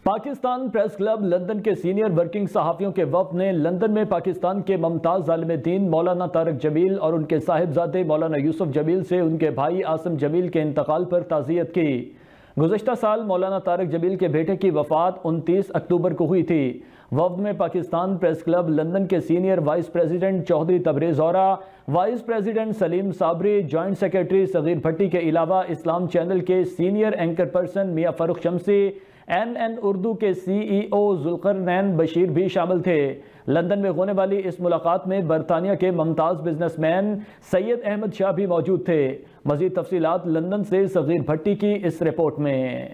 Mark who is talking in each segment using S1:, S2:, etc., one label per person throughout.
S1: Pakistan press club London کے senior working صحافیوں کے وفد نے لندن میں پاکستان کے ممتاز عالم دین مولانا طارق جمیل اور ان کے صاحبزادے مولانا یوسف جمیل سے ان کے بھائی عاصم جمیل کے انتقال پر تعزیت کی۔ گزشتہ سال مولانا طارق جمیل کے بیٹے کی وفات 29 اکتوبر کو ہوئی تھی۔ وفد میں پاکستان پریس کلب لندن کے senior vice president Chaudhry Tabrez اورا، vice president Saleem Sabri, joint secretary Saghir Bhatti کے علاوہ اسلام چینل کے senior anchor person Mian Farooq شمسی، این اردو کے سی ای او ذوالقرنین بشیر بھی شامل تھے۔ لندن میں ہونے والی اس ملاقات میں برطانیہ کے ممتاز بزنس مین سید احمد شاہ بھی موجود تھے۔ مزید تفصیلات لندن سے صغیر بھٹی کی اس رپورٹ میں۔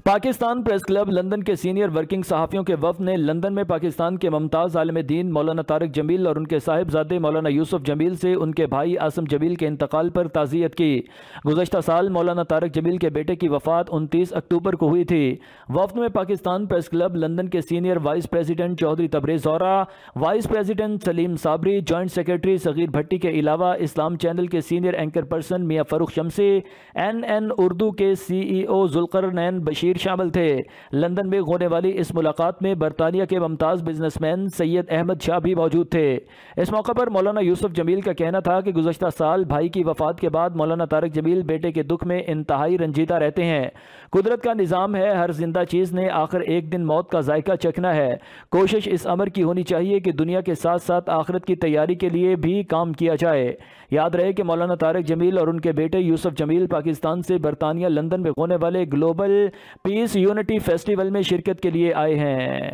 S1: پاکستان پریس کلب لندن کے سینئر ورکنگ صحافیوں کے وفد نے لندن میں پاکستان کے ممتاز عالم دین مولانا طارق جمیل اور ان کے صاحبزادے مولانا یوسف جمیل سے ان کے بھائی عاصم جمیل کے انتقال پر تعزیت کی۔ گزشتہ سال مولانا طارق جمیل کے بیٹے کی وفات 29 اکتوبر کو ہوئی تھی۔ وفد میں پاکستان پریس کلب لندن کے senior vice president Chaudhry Tabrez اورا، vice president Saleem Sabri, joint secretary Saghir Bhatti کے علاوہ اسلام چینل کے senior anchor person Mian Farooq شمسی، این اردو کے سی ای او ذوالقرنین بشیر شامل تھے۔ لندن میں ہونے والی اس ملاقات میں برطانیہ کے ممتاز بزنس مین سید احمد شاہ بھی موجود تھے۔ اس موقع پر مولانا یوسف جمیل کا کہنا تھا کہ گزشتہ سال بھائی کی وفات کے بعد مولانا طارق جمیل بیٹے کے دکھ میں انتہائی رنجیدہ رہتے ہیں۔ قدرت کا نظام ہے، ہر زندہ چیز نے آخر ایک دن موت کا ذائقہ چکھنا ہے۔ کوشش اس امر کی ہونی چاہیے کہ دنیا کے ساتھ ساتھ آخرت کی تیاری کے لیے بھی کام کیا جائے۔ یاد رہے کہ مولانا طارق جمیل اور ان کے بیٹے یوسف جمیل پاکستان سے برطانیہ لندن میں ہونے والے گلوبل پیس یونٹی فیسٹیول میں شرکت کے لیے آئے ہیں۔